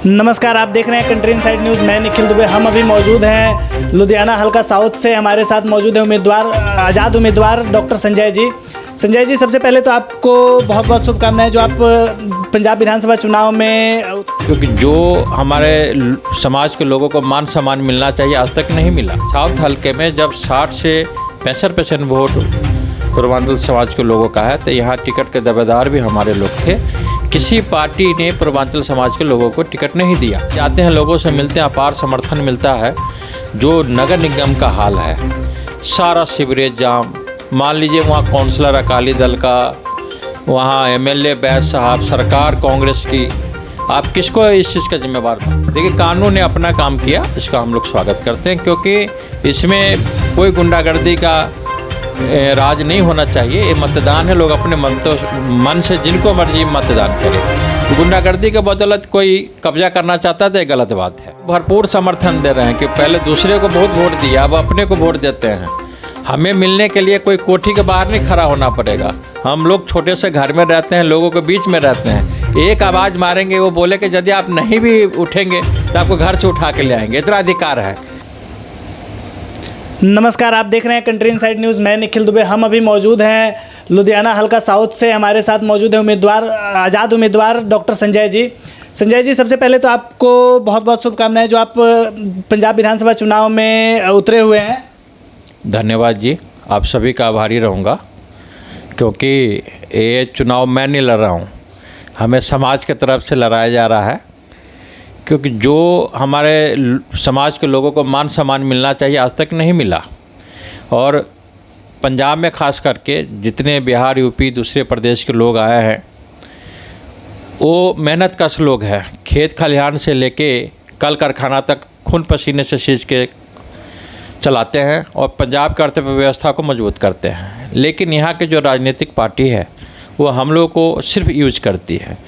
नमस्कार, आप देख रहे हैं कंट्री इनसाइड न्यूज़। मैं निखिल दुबे। हम अभी मौजूद हैं लुधियाना हल्का साउथ से। हमारे साथ मौजूद है उम्मीदवार, आज़ाद उम्मीदवार डॉक्टर संजय जी। संजय जी, सबसे पहले तो आपको बहुत बहुत शुभकामनाएं जो आप पंजाब विधानसभा चुनाव में, क्योंकि जो हमारे समाज के लोगों को मान सम्मान मिलना चाहिए आज तक नहीं मिला। साउथ हल्के में जब 60 से 65% वोट पूर्वांचल समाज के लोगों का है, तो यहाँ टिकट के दावेदार भी हमारे लोग थे। किसी पार्टी ने पूर्वांचल समाज के लोगों को टिकट नहीं दिया। जाते हैं, लोगों से मिलते हैं, अपार समर्थन मिलता है। जो नगर निगम का हाल है, सारा सीवरेज जाम, मान लीजिए वहाँ काउंसलर अकाली दल का, वहाँ एमएलए बैस साहब, सरकार कांग्रेस की, आप किसको इस चीज़ का जिम्मेवार हैं? देखिए, कानून ने अपना काम किया, इसका हम लोग स्वागत करते हैं, क्योंकि इसमें कोई गुंडागर्दी का राज नहीं होना चाहिए। ये मतदान है, लोग अपने मन से जिनको मर्जी मतदान करें। गुंडागर्दी के बदौलत कोई कब्जा करना चाहता है तो ये गलत बात है। भरपूर समर्थन दे रहे हैं कि पहले दूसरे को बहुत वोट दिया, अब अपने को वोट देते हैं। हमें मिलने के लिए कोई कोठी के बाहर नहीं खड़ा होना पड़ेगा। हम लोग छोटे से घर में रहते हैं, लोगों के बीच में रहते हैं। एक आवाज़ मारेंगे, वो बोले कि यदि आप नहीं भी उठेंगे तो आपको घर से उठा के ले आएंगे। इतना अधिकार है। नमस्कार, आप देख रहे हैं कंट्री इनसाइड न्यूज़। मैं निखिल दुबे। हम अभी मौजूद हैं लुधियाना हल्का साउथ से। हमारे साथ मौजूद है उम्मीदवार, आज़ाद उम्मीदवार डॉक्टर संजय जी। संजय जी, सबसे पहले तो आपको बहुत बहुत शुभकामनाएं जो आप पंजाब विधानसभा चुनाव में उतरे हुए हैं। धन्यवाद जी, आप सभी का आभारी रहूँगा, क्योंकि ये चुनाव मैं नहीं लड़ रहा हूँ, हमें समाज की तरफ से लड़ाया जा रहा है। क्योंकि जो हमारे समाज के लोगों को मान सम्मान मिलना चाहिए आज तक नहीं मिला। और पंजाब में खास करके जितने बिहार, यूपी, दूसरे प्रदेश के लोग आए हैं, वो मेहनत कश लोग हैं। खेत खलिहान से लेके कल कारखाना तक खून पसीने से सींच के चलाते हैं और पंजाब की अर्थव्यवस्था को मजबूत करते हैं। लेकिन यहाँ के जो राजनीतिक पार्टी है, वो हम लोगों को सिर्फ यूज करती है।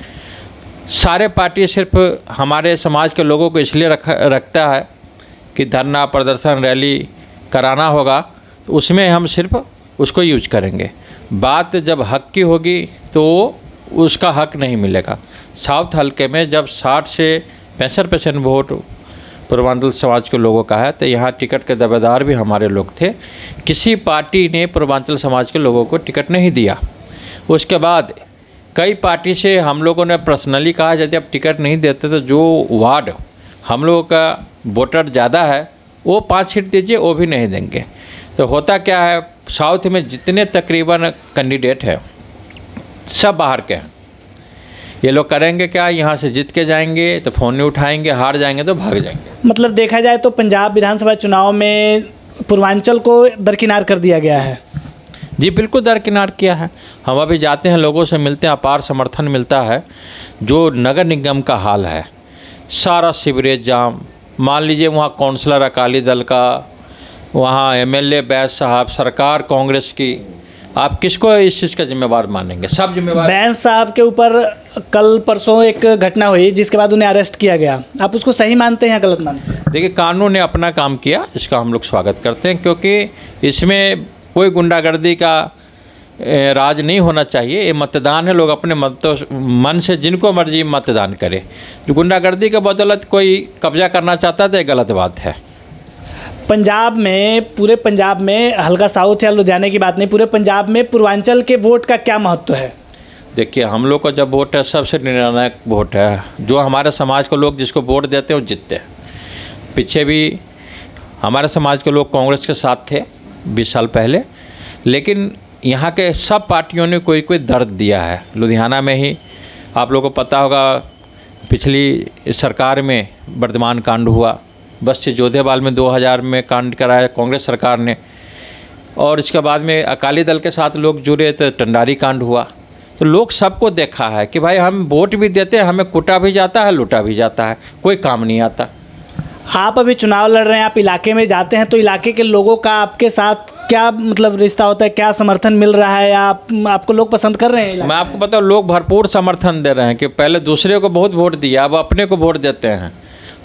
सारे पार्टी सिर्फ हमारे समाज के लोगों को इसलिए रखता है कि धरना, प्रदर्शन, रैली कराना होगा, तो उसमें हम सिर्फ उसको यूज करेंगे। बात जब हक की होगी तो उसका हक नहीं मिलेगा। साउथ हल्के में जब 60 से 65% वोट पूर्वांचल समाज के लोगों का है, तो यहाँ टिकट के दावेदार भी हमारे लोग थे। किसी पार्टी ने पूर्वांचल समाज के लोगों को टिकट नहीं दिया। उसके बाद कई पार्टी से हम लोगों ने पर्सनली कहा, यदि आप टिकट नहीं देते तो जो वार्ड हम लोगों का वोटर ज़्यादा है वो 5 सीट दीजिए, वो भी नहीं देंगे। तो होता क्या है, साउथ में जितने तकरीबन कैंडिडेट हैं सब बाहर के हैं। ये लोग करेंगे क्या, यहाँ से जीत के जाएंगे तो फ़ोन नहीं उठाएंगे, हार जाएंगे तो भाग जाएंगे। मतलब देखा जाए तो पंजाब विधानसभा चुनाव में पूर्वांचल को दरकिनार कर दिया गया है। जी बिल्कुल दरकिनार किया है। हम अभी जाते हैं, लोगों से मिलते हैं, अपार समर्थन मिलता है। जो नगर निगम का हाल है, सारा सीवरेज जाम, मान लीजिए वहाँ काउंसलर अकाली दल का, वहाँ एमएलए बैस साहब, सरकार कांग्रेस की, आप किसको इस चीज़ का जिम्मेवार मानेंगे? सब जिम्मेवार। बैस साहब के ऊपर कल परसों एक घटना हुई जिसके बाद उन्हें अरेस्ट किया गया। आप उसको सही मानते हैं या गलत मानते हैं? देखिए, कानून ने अपना काम किया, इसका हम लोग स्वागत करते हैं, क्योंकि इसमें कोई गुंडागर्दी का राज नहीं होना चाहिए। ये मतदान है, लोग अपने मन से जिनको मर्जी मतदान करें। जो गुंडागर्दी के बदौलत कोई कब्जा करना चाहता है तो ये गलत बात है। पंजाब में, पूरे पंजाब में, हल्का साउथ या लुधियाना की बात नहीं, पूरे पंजाब में पूर्वांचल के वोट का क्या महत्व है? देखिए, हम लोग का जब वोट है सबसे निर्णायक वोट है। जो हमारे समाज के लोग जिसको वोट देते हैं वो जीतते हैं। पीछे भी हमारे समाज के लोग कांग्रेस के साथ थे 20 साल पहले, लेकिन यहाँ के सब पार्टियों ने कोई कोई दर्द दिया है। लुधियाना में ही आप लोगों को पता होगा, पिछली सरकार में वर्धमान कांड हुआ, बस्ती जोधेवाल में 2000 में कांड कराया कांग्रेस सरकार ने, और इसके बाद में अकाली दल के साथ लोग जुड़े तो टंडारी कांड हुआ। तो लोग सबको देखा है कि भाई हम वोट भी देते हैं, हमें कुटा भी जाता है, लूटा भी जाता है, कोई काम नहीं आता। आप अभी चुनाव लड़ रहे हैं, आप इलाके में जाते हैं तो इलाके के लोगों का आपके साथ क्या मतलब रिश्ता होता है? क्या समर्थन मिल रहा है, या आपको लोग पसंद कर रहे हैं? मैं आपको बताऊँ, लोग भरपूर समर्थन दे रहे हैं कि पहले दूसरे को बहुत वोट दिया, अब अपने को वोट देते हैं।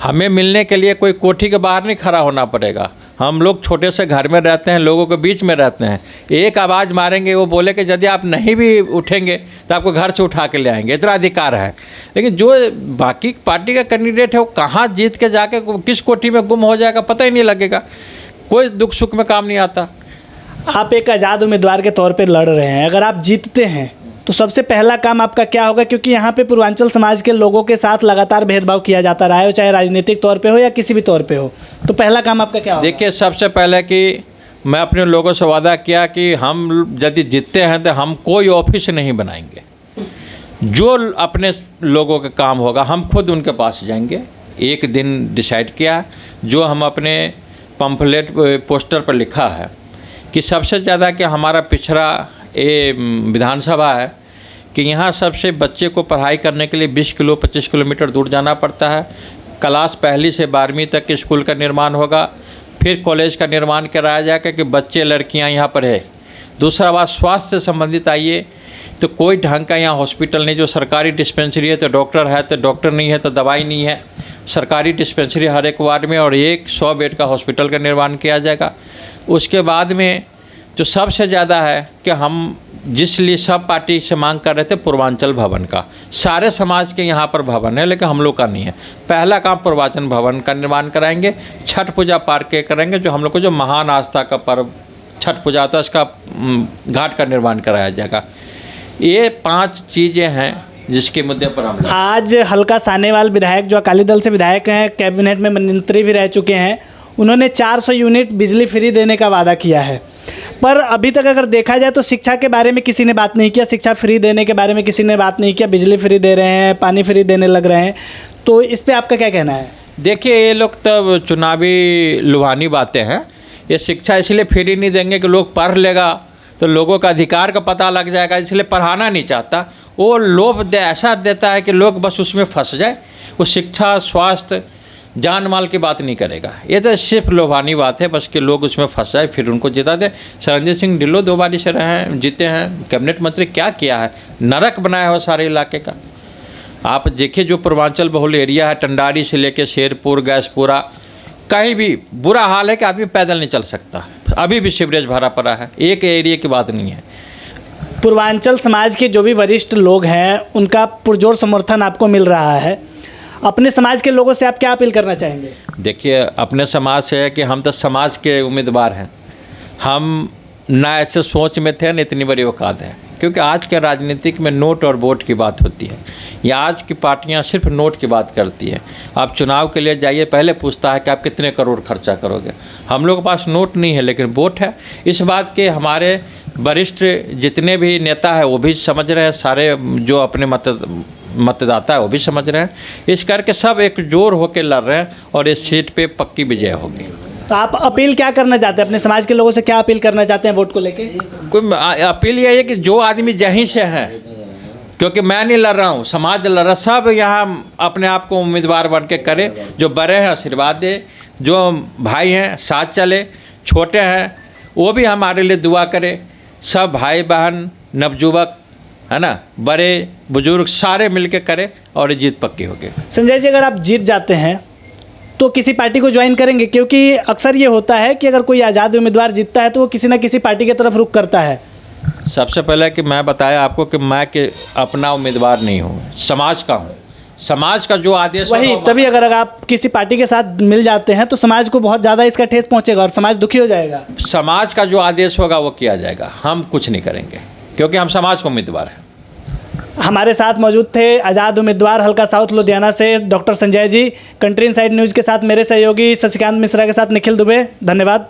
हमें मिलने के लिए कोई कोठी के बाहर नहीं खड़ा होना पड़ेगा। हम लोग छोटे से घर में रहते हैं, लोगों के बीच में रहते हैं। एक आवाज़ मारेंगे, वो बोले कि यदि आप नहीं भी उठेंगे तो आपको घर से उठा के ले आएंगे, इतना अधिकार है। लेकिन जो बाकी पार्टी का कैंडिडेट है वो कहाँ जीत के जाके किस कोठी में गुम हो जाएगा पता ही नहीं लगेगा। कोई दुख सुख में काम नहीं आता। आप एक आज़ाद उम्मीदवार के तौर पे लड़ रहे हैं, अगर आप जीतते हैं तो सबसे पहला काम आपका क्या होगा? क्योंकि यहाँ पे पूर्वांचल समाज के लोगों के साथ लगातार भेदभाव किया जाता रहा है, चाहे राजनीतिक तौर पे हो या किसी भी तौर पे हो, तो पहला काम आपका क्या होगा? देखिए, सबसे पहले कि मैं अपने लोगों से वादा किया कि हम यदि जीतते हैं तो हम कोई ऑफिस नहीं बनाएंगे। जो अपने लोगों का काम होगा हम खुद उनके पास जाएंगे। एक दिन डिसाइड किया, जो हम अपने पम्फलेट पोस्टर पर लिखा है कि सबसे ज़्यादा कि हमारा पिछड़ा ये विधानसभा है कि यहाँ सबसे बच्चे को पढ़ाई करने के लिए 20 किलोमीटर दूर जाना पड़ता है। क्लास 1 से 12वीं तक के स्कूल का निर्माण होगा, फिर कॉलेज का निर्माण कराया जाएगा कि बच्चे लड़कियाँ यहाँ पर है। दूसरा बात, स्वास्थ्य से संबंधित आइए तो कोई ढंग का यहाँ हॉस्पिटल नहीं। जो सरकारी डिस्पेंसरी है तो डॉक्टर है, तो डॉक्टर नहीं है तो दवाई नहीं है। सरकारी डिस्पेंसरी हर एक वार्ड में और एक 100 बेड का हॉस्पिटल का निर्माण किया जाएगा। उसके बाद में जो सबसे ज़्यादा है कि हम जिस लिए सब पार्टी से मांग कर रहे थे पूर्वांचल भवन का, सारे समाज के यहाँ पर भवन है लेकिन हम लोग का नहीं है। पहला काम पूर्वांचल भवन का निर्माण कराएंगे। छठ पूजा पार्क के करेंगे, जो हम लोग को जो महान आस्था का पर्व छठ पूजा होता है उसका घाट का निर्माण कराया जाएगा। ये 5 चीज़ें हैं जिसके मुद्दे पर हम आज हल्का सानेवाल विधायक जो अकाली दल से विधायक हैं, कैबिनेट में मंत्री भी रह चुके हैं, उन्होंने 400 यूनिट बिजली फ्री देने का वादा किया है, पर अभी तक अगर देखा जाए तो शिक्षा के बारे में किसी ने बात नहीं किया। शिक्षा फ्री देने के बारे में किसी ने बात नहीं किया। बिजली फ्री दे रहे हैं, पानी फ्री देने लग रहे हैं, तो इस पे आपका क्या कहना है? देखिए, ये लोग तो चुनावी लुभानी बातें हैं। ये शिक्षा इसलिए फ्री नहीं देंगे कि लोग पढ़ लेगा तो लोगों का अधिकार का पता लग जाएगा, इसलिए पढ़ाना नहीं चाहता। वो लोभ ऐसा देता है कि लोग बस उसमें फंस जाए। वो शिक्षा, स्वास्थ्य, जान माल की बात नहीं करेगा। ये तो सिर्फ लोभानी बात है बस कि लोग उसमें फंस जाए फिर उनको जिता दे। शरणजीत सिंह ढिल्लो 2 बारी से रहे हैं, जीते हैं। कैबिनेट मंत्री क्या किया है? नरक बनाया हो सारे इलाके का। आप देखिए, जो पूर्वांचल बहुल एरिया है, टंडारी से लेके शेरपुर, गैसपुरा, कहीं भी बुरा हाल है कि आदमी पैदल नहीं चल सकता। अभी भी सीवरेज भरा पड़ा है। एक एरिया की बात नहीं है। पूर्वांचल समाज के जो भी वरिष्ठ लोग हैं उनका पुरजोर समर्थन आपको मिल रहा है। अपने समाज के लोगों से आप क्या अपील करना चाहेंगे? देखिए, अपने समाज से है कि हम तो समाज के उम्मीदवार हैं। हम ना ऐसे सोच में थे, न इतनी बड़ी औकात है, क्योंकि आज के राजनीतिक में नोट और वोट की बात होती है। या आज की पार्टियां सिर्फ नोट की बात करती है। आप चुनाव के लिए जाइए, पहले पूछता है कि आप कितने करोड़ खर्चा करोगे। हम लोग के पास नोट नहीं है लेकिन वोट है। इस बात के हमारे वरिष्ठ जितने भी नेता हैं वो भी समझ रहे हैं, सारे जो अपने मतदाता है वो भी समझ रहे हैं। इस करके सब एकजुट होकर लड़ रहे हैं और इस सीट पे पक्की विजय होगी। तो आप अपील क्या करना चाहते हैं? अपने समाज के लोगों से क्या अपील करना चाहते हैं वोट को लेके? कोई अपील यही है कि जो आदमी यहीं से हैं, क्योंकि मैं नहीं लड़ रहा हूँ, समाज लड़ रहा, सब यहाँ अपने आप को उम्मीदवार बन के करे। जो बड़े हैं आशीर्वाद दे, जो भाई हैं साथ चले, छोटे हैं वो भी हमारे लिए दुआ करे। सब भाई बहन, नवजुवक है ना, बड़े बुजुर्ग सारे मिलके करें और ये जीत पक्की होगी। संजय जी, अगर आप जीत जाते हैं तो किसी पार्टी को ज्वाइन करेंगे? क्योंकि अक्सर ये होता है कि अगर कोई आज़ाद उम्मीदवार जीतता है तो वो किसी ना किसी पार्टी की तरफ रुख करता है। सबसे पहले कि मैं बताया आपको कि मैं कि अपना उम्मीदवार नहीं हूँ, समाज का हूँ। समाज का जो आदेश वही, तभी अगर आप किसी पार्टी के साथ मिल जाते हैं तो समाज को बहुत ज़्यादा इसका ठेस पहुँचेगा और समाज दुखी हो जाएगा। समाज का जो आदेश होगा वो किया जाएगा, हम कुछ नहीं करेंगे क्योंकि हम समाज के उम्मीदवार हैं। हमारे साथ मौजूद थे आज़ाद उम्मीदवार हल्का साउथ लुधियाना से doctor Sanjay ji. Country inside news के साथ मेरे सहयोगी शशिकांत मिश्रा के साथ निखिल दुबे। धन्यवाद।